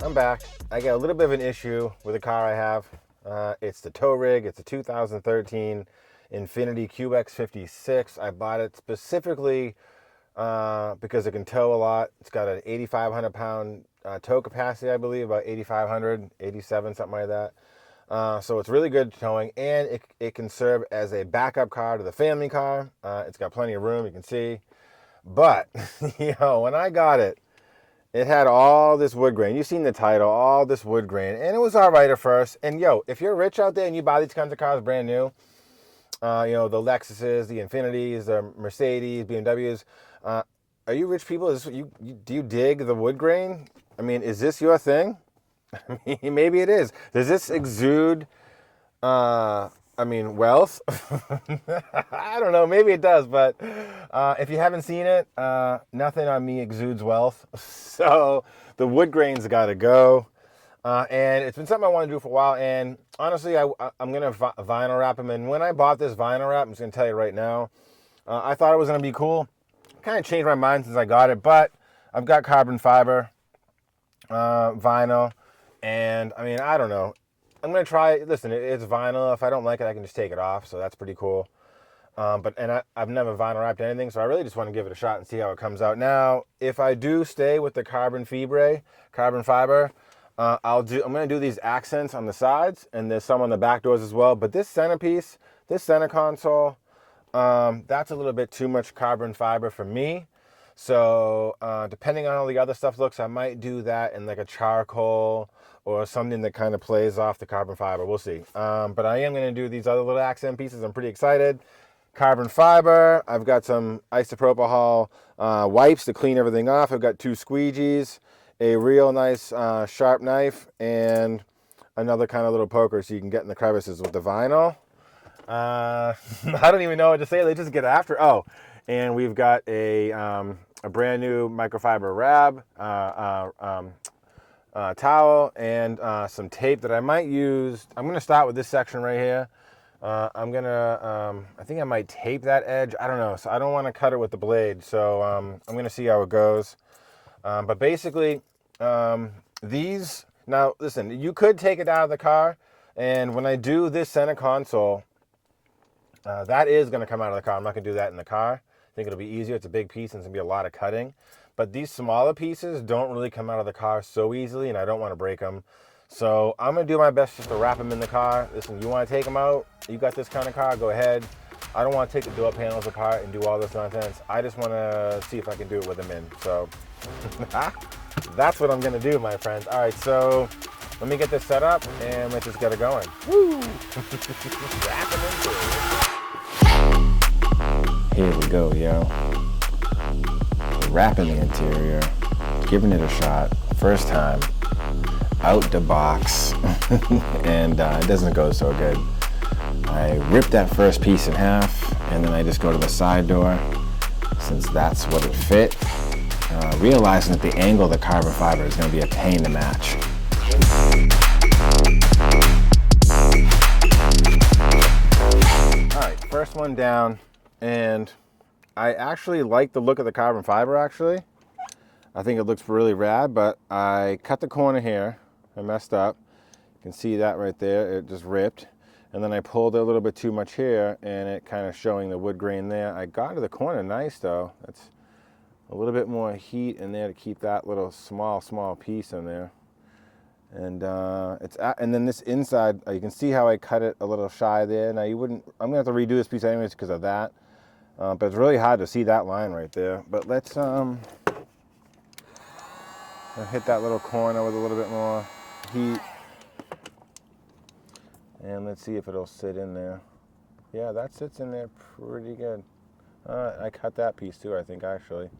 I'm back. I got a little bit of an issue with the car I have. It's the tow rig. It's a 2013 Infiniti QX56. I bought it specifically because it can tow a lot. It's got an 8,500 pound tow capacity, I believe, about 8,500, 87, something like that. So it's really good towing, and it can serve as a backup car to the family car. It's got plenty of room, you can see. But, when I got it, it had all this wood grain. You've seen the title, all this wood grain. And it was all right at first. And, if you're rich out there and you buy these kinds of cars brand new, the Lexuses, the Infinitis, the Mercedes, BMWs, are you rich people? Do you dig the wood grain? I mean, is this your thing? I mean, maybe it is. Does this exude, wealth? I don't know. Maybe it does, but if you haven't seen it, nothing on me exudes wealth. So the wood grain's got to go. And it's been something I want to do for a while. And honestly, I'm going to vinyl wrap them. And when I bought this vinyl wrap, I'm just going to tell you right now, I thought it was going to be cool. Kind of changed my mind since I got it, but I've got carbon fiber vinyl. And I don't know. I'm going to try, listen, it's vinyl. If I don't like it, I can just take it off. So that's pretty cool. I've never vinyl wrapped anything, so I really just want to give it a shot and see how it comes out. Now, if I do stay with the carbon fiber, I'm going to do these accents on the sides, and there's some on the back doors as well. But this centerpiece, this center console, that's a little bit too much carbon fiber for me. So depending on how the other stuff looks, I might do that in like a charcoal or something that kind of plays off the carbon fiber. We'll see. But I am going to do these other little accent pieces. I'm pretty excited. Carbon fiber. I've got some isopropyl wipes to clean everything off. I've got 2 squeegees, a real nice sharp knife, and another kind of little poker so you can get in the crevices with the vinyl. I don't even know what to say. They just get after. Oh, and we've got a brand new microfiber rab towel and some tape that I might use. I'm going to start with this section right here. I think I might tape that edge. I don't know. So I don't want to cut it with the blade. So I'm going to see how it goes. But basically, these, now listen, you could take it out of the car. And when I do this center console, that is going to come out of the car. I'm not going to do that in the car. I think it'll be easier. It's a big piece and it's going to be a lot of cutting. But these smaller pieces don't really come out of the car so easily, and I don't want to break them. So I'm going to do my best just to wrap them in the car. Listen, you want to take them out? You got this kind of car? Go ahead. I don't want to take the door panels apart and do all this nonsense. I just want to see if I can do it with them in. So that's what I'm going to do, my friends. All right, so let me get this set up and let's just get it going. Woo! Wrap them into it. Here we go, yo. Wrapping the interior, giving it a shot, first time, out the box, and it doesn't go so good. I rip that first piece in half, and then I just go to the side door, since that's what it fit, realizing that the angle of the carbon fiber is going to be a pain to match. All right, first one down, and I actually like the look of the carbon fiber, actually. I think it looks really rad, but I cut the corner here. I messed up. You can see that right there. It just ripped. And then I pulled a little bit too much here, and it kind of showing the wood grain there. I got to the corner nice, though. That's a little bit more heat in there to keep that little small piece in there. And and then this inside, you can see how I cut it a little shy there. Now I'm going to have to redo this piece anyways because of that. But it's really hard to see that line right there. But let's hit that little corner with a little bit more heat. And let's see if it'll sit in there. Yeah, that sits in there pretty good. I cut that piece too, I think, actually.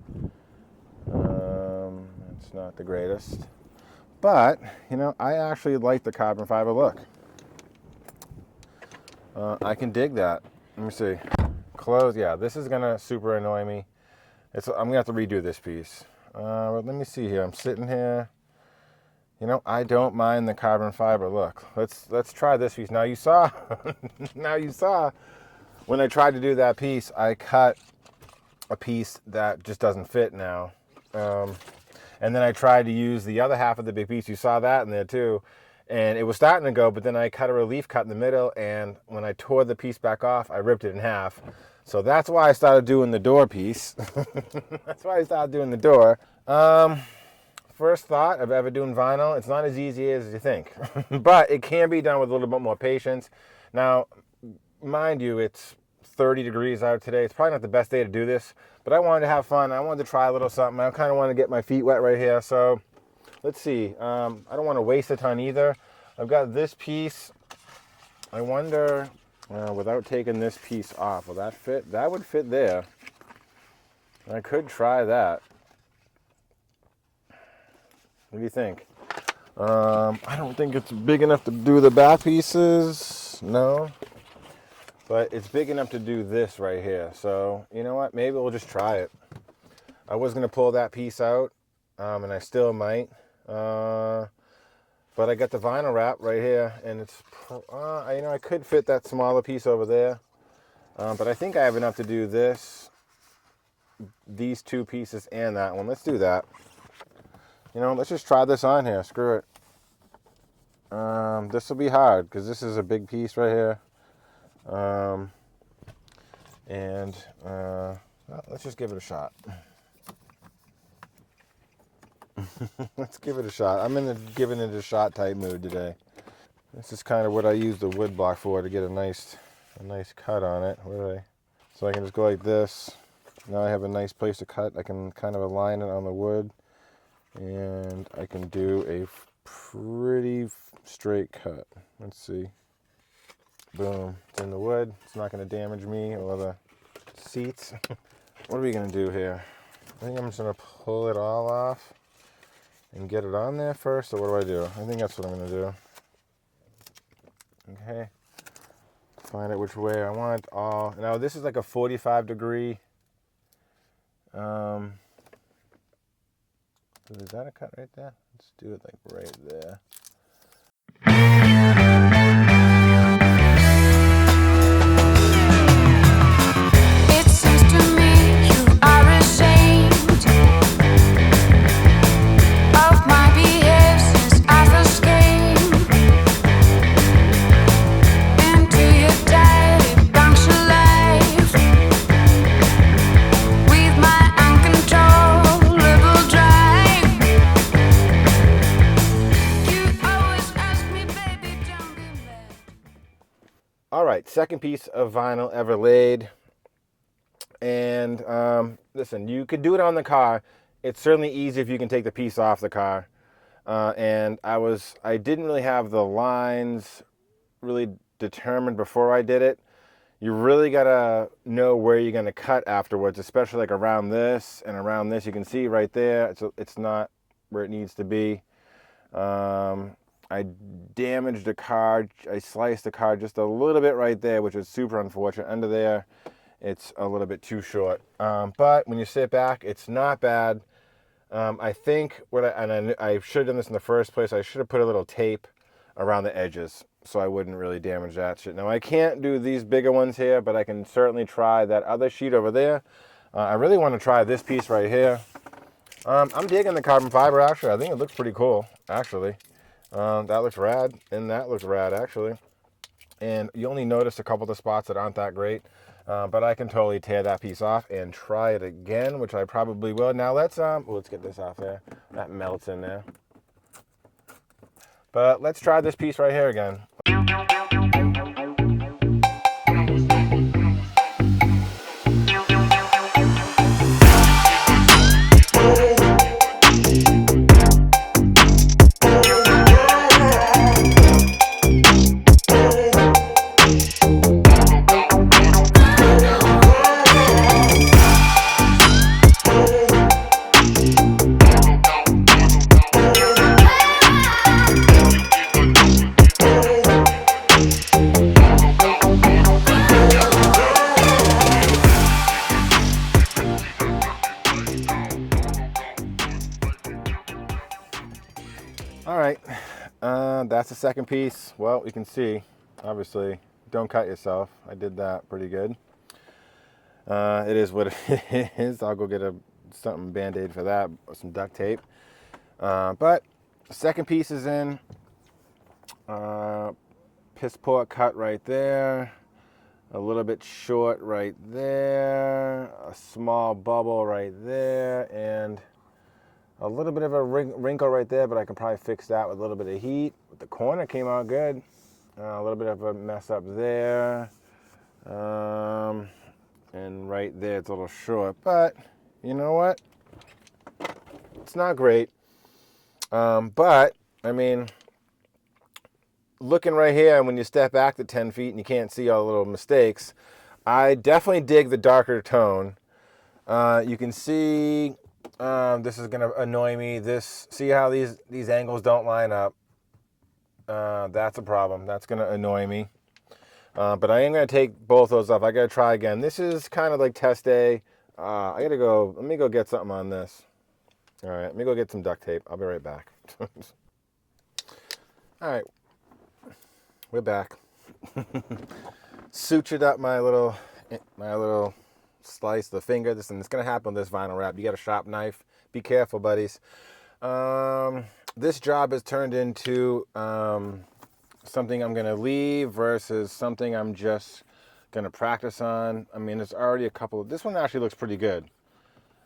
It's not the greatest. But, I actually like the carbon fiber look. I can dig that. Let me see. Close, yeah, this is gonna super annoy me. I'm gonna have to redo this piece. But let me see here. I'm sitting here. I don't mind the carbon fiber look. Let's try this piece. Now you saw, when I tried to do that piece, I cut a piece that just doesn't fit now. And then I tried to use the other half of the big piece. You saw that in there too. And it was starting to go, but then I cut a relief cut in the middle, and when I tore the piece back off, I ripped it in half. So that's why I started doing the door piece. That's why I started doing the door. First thought of ever doing vinyl, it's not as easy as you think. But it can be done with a little bit more patience. Now, mind you, it's 30 degrees out today. It's probably not the best day to do this, but I wanted to have fun. I wanted to try a little something. I kind of want to get my feet wet right here, so let's see. I don't want to waste a ton either. I've got this piece. I wonder, without taking this piece off, will that fit? That would fit there. I could try that. What do you think? I don't think it's big enough to do the back pieces. No. But it's big enough to do this right here. So, you know what? Maybe we'll just try it. I was going to pull that piece out, and I still might. But I got the vinyl wrap right here, and it's, I could fit that smaller piece over there. But I think I have enough to do this, these two pieces, and that one. Let's do that. Let's just try this on here. Screw it. This will be hard because this is a big piece right here. Let's just give it a shot. Let's give it a shot. I'm in the giving it a shot type mood today. This is kind of what I use the wood block for, to get a nice cut on it. So I can just go like this. Now I have a nice place to cut. I can kind of align it on the wood, and I can do a pretty straight cut. Let's see. Boom, it's in the wood. It's not going to damage me or the seats. What are we going to do here? I think I'm just going to pull it all off and get it on there first, or what do? I think that's what I'm going to do. Okay. Find out which way I want it all. Now this is like a 45 degree. Is that a cut right there? Let's do it like right there. All right, second piece of vinyl ever laid. And listen, you could do it on the car. It's certainly easy if you can take the piece off the car. And I didn't really have the lines really determined before I did it. You really gotta know where you're gonna cut afterwards, especially like around this and around this. You can see right there, it's not where it needs to be. I damaged the car. I sliced the car just a little bit right there, which is super unfortunate. Under there, it's a little bit too short. But when you sit back, it's not bad. I think I should have done this in the first place. I should have put a little tape around the edges so I wouldn't really damage that shit. Now I can't do these bigger ones here, but I can certainly try that other sheet over there. I really want to try this piece right here. I'm digging the carbon fiber, actually. I think it looks pretty cool, actually. That looks rad, and that looks rad, actually. And you only notice a couple of the spots that aren't that great, but I can totally tear that piece off and try it again, which I probably will. Now let's get this off there. That melts in there. But let's try this piece right here again. All right, that's the second piece. Well, you can see, obviously, don't cut yourself. I did that pretty good. It is what it is. I'll go get something Band-Aid for that, or some duct tape. But the second piece is in. Piss poor cut right there. A little bit short right there. A small bubble right there. And a little bit of a wrinkle right there, but I can probably fix that with a little bit of heat. But the corner came out good. A little bit of a mess up there. And right there it's a little short. But you know what? It's not great. But, I mean, looking right here, when you step back to 10 feet and you can't see all the little mistakes, I definitely dig the darker tone. You can see, this is going to annoy me. See how these angles don't line up? That's a problem. That's going to annoy me. But I am going to take both those off. I got to try again. This is kind of like test day. I got to go. Let me go get something on this. All right, let me go get some duct tape. I'll be right back. All right, we're back. Sutured up my little slice of the finger. This and it's gonna happen with this vinyl wrap. You got a sharp knife. Be careful, buddies. This job has turned into something I'm gonna leave versus something I'm just gonna practice on. I mean, there's already a couple. This one actually looks pretty good,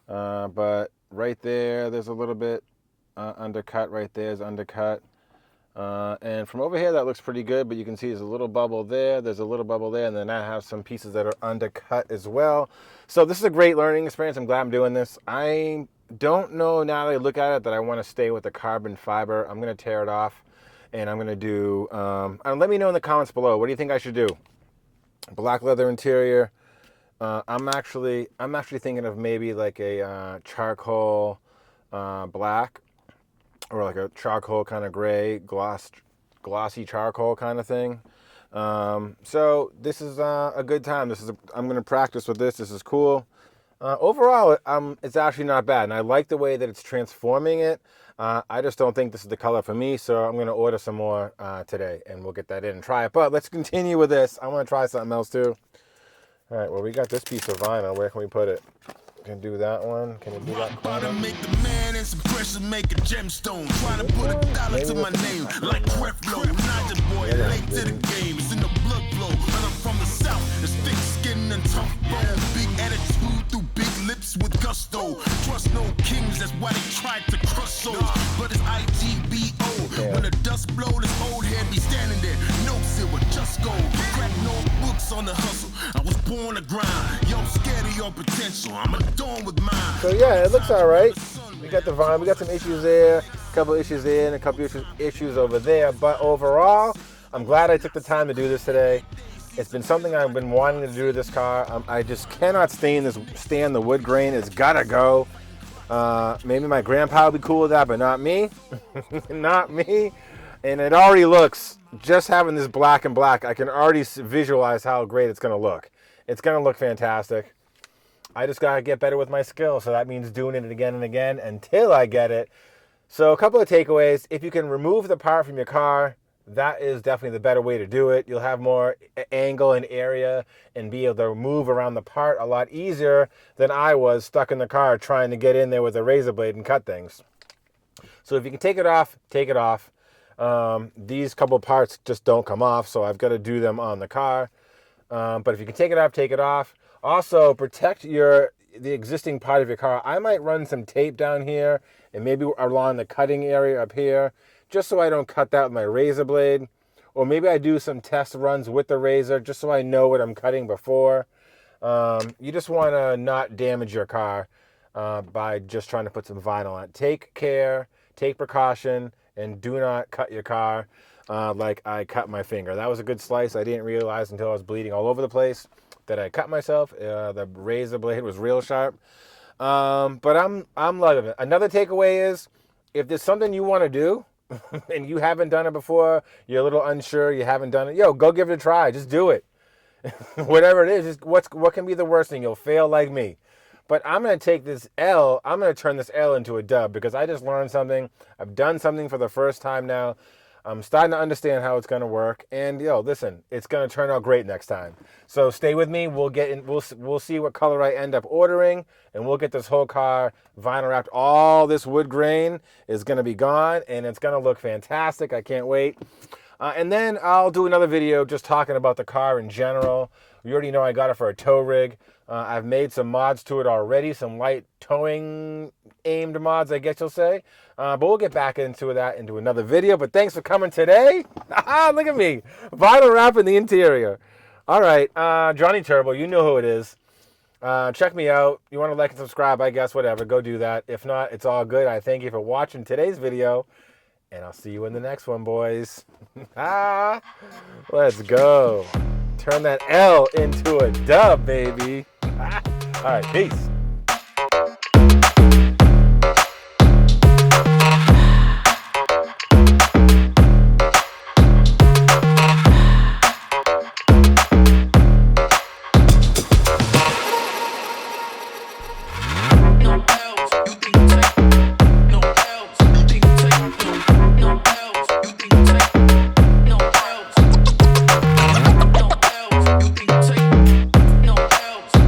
but right there's a little bit undercut. Right there's undercut. And from over here, that looks pretty good, but you can see there's a little bubble there, there's a little bubble there, and then I have some pieces that are undercut as well. So this is a great learning experience. I'm glad I'm doing this. I don't know now that I look at it that I want to stay with the carbon fiber. I'm going to tear it off, and I'm going to do, let me know in the comments below, what do you think I should do? Black leather interior. I'm actually thinking of maybe like a charcoal black, or like a charcoal kind of gray, glossy charcoal kind of thing. So this is a good time. I'm going to practice with this. This is cool. Overall, it's actually not bad, and I like the way that it's transforming it. I just don't think this is the color for me, so I'm going to order some more today, and we'll get that in and try it. But let's continue with this. I want to try something else too. All right, well, we got this piece of vinyl. Where can we put it? Can do that one. Can you do that corner? Make the man and some pressure make a gemstone. Trying to put $1 to my name like Creflo. Not the boy, late to the game. It's in the blood flow. And I'm from the south. It's thick skin and tough bone. Big attitude through big lips with gusto. Trust no kings, that's why they tried to crush souls. But it's IGBO. When the dust blow, this old head be standing there. No silver, just gold. Crack no books on the hustle. I was born to grind. Yo, scared of your potential. I'm adorned with mine. So yeah, it looks all right. We got the vinyl. We got some issues there, a couple issues there, and a couple issues over there. But overall, I'm glad I took the time to do this today. It's been something I've been wanting to do to this car. I just cannot stand the wood grain. It's gotta go. Maybe my grandpa would be cool with that, but not me. Not me. And it already looks, just having this black and black, I can already visualize how great it's gonna look. It's gonna look fantastic. I just gotta get better with my skills, so that means doing it again and again until I get it. So a couple of takeaways. If you can remove the part from your car, that is definitely the better way to do it. You'll have more angle and area and be able to move around the part a lot easier than I was stuck in the car trying to get in there with a razor blade and cut things. So if you can take it off, take it off. These couple parts just don't come off, so I've got to do them on the car. But if you can take it off, take it off. Also, protect the existing part of your car. I might run some tape down here and maybe along the cutting area up here, just so I don't cut that with my razor blade. Or maybe I do some test runs with the razor just so I know what I'm cutting before. You just want to not damage your car by just trying to put some vinyl on it. Take care, take precaution, and do not cut your car like I cut my finger. That was a good slice. I didn't realize until I was bleeding all over the place that I cut myself. The razor blade was real sharp. But I'm loving it. Another takeaway is, if there's something you want to do and you haven't done it before, you're a little unsure, you haven't done it, go give it a try. Just do it. Whatever it is, what can be the worst thing? You'll fail like me. But I'm going to take this L, I'm going to turn this L into a dub, because I just learned something. I've done something for the first time now. I'm starting to understand how it's going to work, and listen, it's going to turn out great next time. So stay with me. We'll get in. We'll see what color I end up ordering, and we'll get this whole car vinyl wrapped. All this wood grain is going to be gone, and it's going to look fantastic. I can't wait. And then I'll do another video just talking about the car in general. You already know I got it for a tow rig. I've made some mods to it already, some light towing aimed mods, I guess you'll say. But we'll get back into that into another video. But thanks for coming today. Look at me, vinyl wrapping the interior. All right, Johnny Turbo, you know who it is. Check me out. You want to like and subscribe, I guess, whatever, go do that. If not, it's all good. I thank you for watching today's video, and I'll see you in the next one, boys. Let's go. Turn that L into a dub, baby. All right, peace.